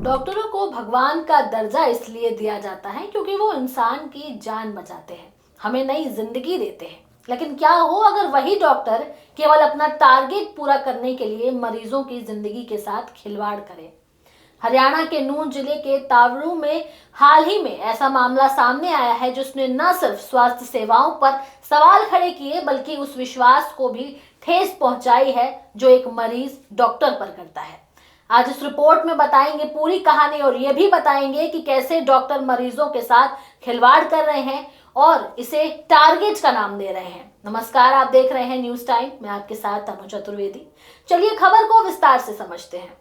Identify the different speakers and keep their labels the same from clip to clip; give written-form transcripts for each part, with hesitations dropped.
Speaker 1: डॉक्टरों को भगवान का दर्जा इसलिए दिया जाता है क्योंकि वो इंसान की जान बचाते हैं, हमें नई जिंदगी देते हैं। लेकिन क्या हो अगर वही डॉक्टर केवल अपना टारगेट पूरा करने के लिए मरीजों की जिंदगी के साथ खिलवाड़ करे। हरियाणा के नूंह जिले के तावड़ू में हाल ही में ऐसा मामला सामने आया है जिसने न सिर्फ स्वास्थ्य सेवाओं पर सवाल खड़े किए बल्कि उस विश्वास को भी ठेस पहुंचाई है जो एक मरीज डॉक्टर पर करता है। आज इस रिपोर्ट में बताएंगे पूरी कहानी और ये भी बताएंगे कि कैसे डॉक्टर मरीजों के साथ खिलवाड़ कर रहे हैं और इसे टारगेट का नाम दे रहे हैं। नमस्कार, आप देख रहे हैं न्यूज टाइम। मैं आपके साथ तनु चतुर्वेदी। चलिए खबर को विस्तार से समझते हैं।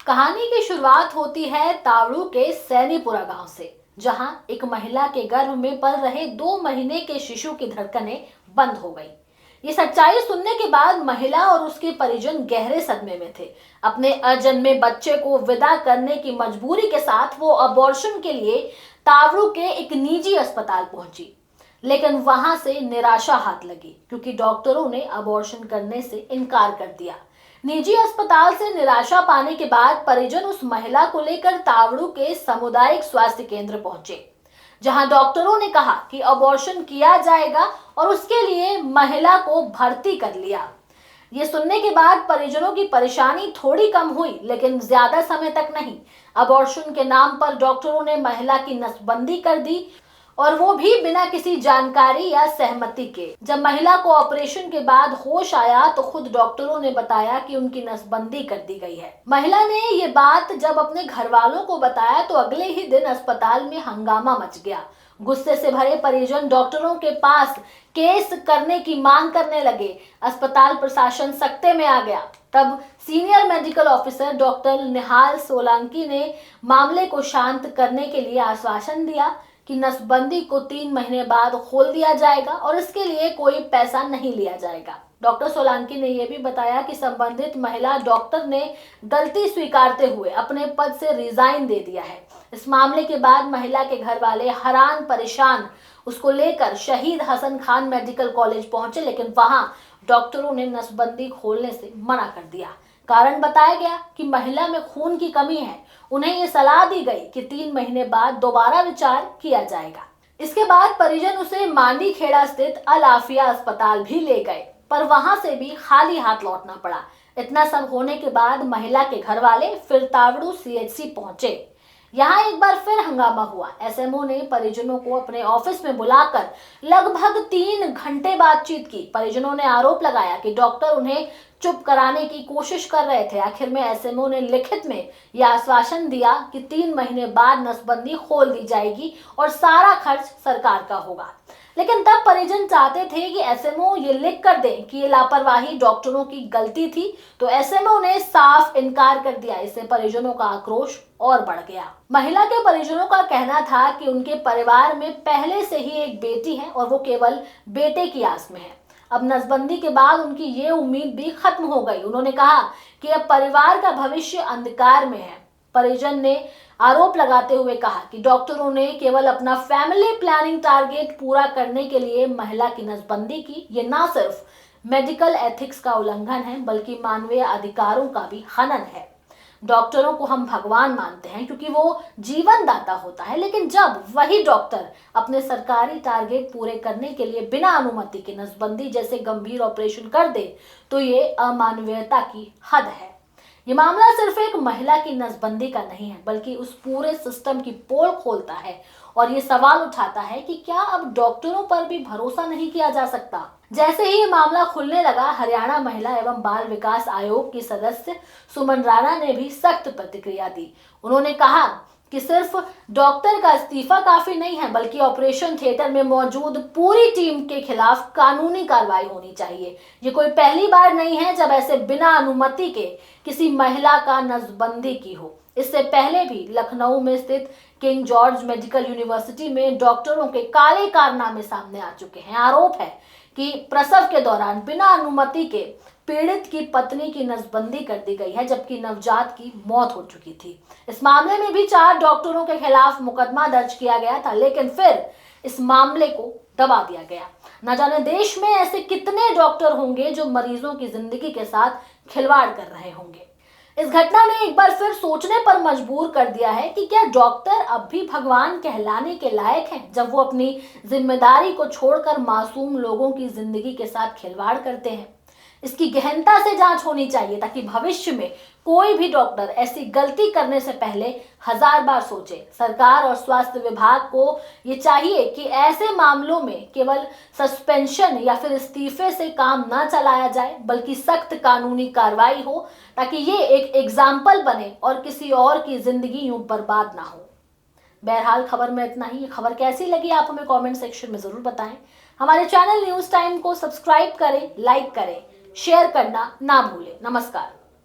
Speaker 1: कहानी की शुरुआत होती है तावड़ू के सैनीपुरा गांव से, जहां एक महिला के गर्भ में पल रहे 2 महीने के शिशु की धड़कनें बंद हो गई। ये सच्चाई सुनने के बाद महिला और उसके परिजन गहरे सदमे में थे। अपने अजन्मे बच्चे को विदा करने की मजबूरी के साथ वो अबॉर्शन के लिए तावड़ू के एक निजी अस्पताल पहुंची, लेकिन वहां से निराशा हाथ लगी क्योंकि डॉक्टरों ने अबॉर्शन करने से इनकार कर दिया। निजी अस्पताल से निराशा पाने के बाद परिजन उस महिला को लेकर तावड़ू के सामुदायिक स्वास्थ्य केंद्र पहुंचे, जहां डॉक्टरों ने कहा कि अबॉर्शन किया जाएगा और उसके लिए महिला को भर्ती कर लिया। ये सुनने के बाद परिजनों की परेशानी थोड़ी कम हुई, लेकिन ज्यादा समय तक नहीं। अबॉर्शन के नाम पर डॉक्टरों ने महिला की नसबंदी कर दी और वो भी बिना किसी जानकारी या सहमति के। जब महिला को ऑपरेशन के बाद होश आया तो खुद डॉक्टरों ने बताया कि उनकी नसबंदी कर दी गई है। महिला ने ये बात जब अपने घर वालों को बताया तो अगले ही दिन अस्पताल में हंगामा मच गया। गुस्से से भरे परिजन डॉक्टरों के पास केस करने की मांग करने लगे। अस्पताल प्रशासन सख्ते में आ गया। तब सीनियर मेडिकल ऑफिसर डॉक्टर निहाल सोलंकी ने मामले को शांत करने के लिए आश्वासन दिया कि नसबंदी को 3 महीने बाद खोल दिया जाएगा और इसके लिए कोई पैसा नहीं लिया जाएगा। डॉक्टर सोलंकी ने यह भी बताया कि संबंधित महिला डॉक्टर ने गलती स्वीकारते हुए अपने पद से रिजाइन दे दिया है। इस मामले के बाद महिला के घर वाले हैरान परेशान उसको लेकर शहीद हसन खान मेडिकल कॉलेज पहुंचे, लेकिन वहां डॉक्टरों ने नसबंदी खोलने से मना कर दिया। कारण बताया गया कि महिला में खून की कमी है। उन्हें ये सलाह दी गई कि 3 महीने बाद दोबारा विचार किया जाएगा। इसके बाद परिजन उसे मांडी खेड़ा स्थित अल आफिया अस्पताल भी ले गए, पर वहां से भी खाली हाथ लौटना पड़ा। इतना सब होने के बाद महिला के घर वाले फिर तावड़ू सीएचसी पहुंचे। यहाँ एक बार फिर हंगामा हुआ। एसएमओ ने परिजनों को अपने ऑफिस में बुलाकर लगभग 3 घंटे बातचीत की। परिजनों ने आरोप लगाया कि डॉक्टर उन्हें चुप कराने की कोशिश कर रहे थे। आखिर में एसएमओ ने लिखित में यह आश्वासन दिया कि 3 महीने बाद नसबंदी खोल दी जाएगी और सारा खर्च सरकार का होगा। लेकिन तब परिजन चाहते थे कि एसएमओ ये लिख कर दें कि ये लापरवाही डॉक्टरों की गलती थी, तो एसएमओ ने साफ इनकार कर दिया। इससे परिजनों का आक्रोश और बढ़ गया। महिला के परिजनों का कहना था कि उनके परिवार में पहले से ही एक बेटी है और वो केवल बेटे की आस में है। अब नसबंदी के बाद उनकी ये उम्मीद भी खत्म हो गई। उन्होंने कहा कि अब परिवार का भविष्य अंधकार में है। परिजन ने आरोप लगाते हुए कहा कि डॉक्टरों ने केवल अपना फैमिली प्लानिंग टारगेट पूरा करने के लिए महिला की नसबंदी की। ये न सिर्फ मेडिकल एथिक्स का उल्लंघन है बल्कि मानवीय अधिकारों का भी हनन है। डॉक्टरों को हम भगवान मानते हैं क्योंकि वो जीवन दाता होता है, लेकिन जब वही डॉक्टर अपने सरकारी टारगेट पूरे करने के लिए बिना अनुमति के नसबंदी जैसे गंभीर ऑपरेशन कर दे तो ये अमानवीयता की हद है। ये मामला सिर्फ एक महिला की नसबंदी का नहीं है बल्कि उस पूरे सिस्टम की पोल खोलता है और ये सवाल उठाता है कि क्या अब डॉक्टरों पर भी भरोसा नहीं किया जा सकता। जैसे ही ये मामला खुलने लगा, हरियाणा महिला एवं बाल विकास आयोग की सदस्य सुमन राणा ने भी सख्त प्रतिक्रिया दी। उन्होंने कहा कि सिर्फ डॉक्टर का इस्तीफा काफी नहीं है बल्कि ऑपरेशन थिएटर में मौजूद पूरी टीम के खिलाफ कानूनी कार्रवाई होनी चाहिए। ये कोई पहली बार नहीं है जब ऐसे बिना अनुमति के किसी महिला का नसबंदी की हो। इससे पहले भी लखनऊ में स्थित किंग जॉर्ज मेडिकल यूनिवर्सिटी में डॉक्टरों के काले कारनामे सामने आ चुके हैं। आरोप है कि प्रसव के दौरान बिना अनुमति के पीड़ित की पत्नी की नसबंदी कर दी गई है, जबकि नवजात की मौत हो चुकी थी। इस मामले में भी 4 डॉक्टरों के खिलाफ मुकदमा दर्ज किया गया था, लेकिन फिर इस मामले को दबा दिया गया। न जाने देश में ऐसे कितने डॉक्टर होंगे जो मरीजों की जिंदगी के साथ खिलवाड़ कर रहे होंगे। इस घटना ने एक बार फिर सोचने पर मजबूर कर दिया है कि क्या डॉक्टर अब भी भगवान कहलाने के लायक हैं, जब वो अपनी जिम्मेदारी को छोड़कर मासूम लोगों की जिंदगी के साथ खिलवाड़ करते हैं। इसकी गहनता से जांच होनी चाहिए ताकि भविष्य में कोई भी डॉक्टर ऐसी गलती करने से पहले 1000 बार सोचे। सरकार और स्वास्थ्य विभाग को ये चाहिए कि ऐसे मामलों में केवल सस्पेंशन या फिर इस्तीफे से काम ना चलाया जाए, बल्कि सख्त कानूनी कार्रवाई हो, ताकि ये एक एग्जाम्पल बने और किसी और की जिंदगी यूं बर्बाद ना हो। बहरहाल खबर में इतना ही। ये खबर कैसी लगी आप हमें कमेंट सेक्शन में जरूर बताएं। हमारे चैनल न्यूज टाइम को सब्सक्राइब करें, लाइक करें, शेयर करना ना भूलें। नमस्कार।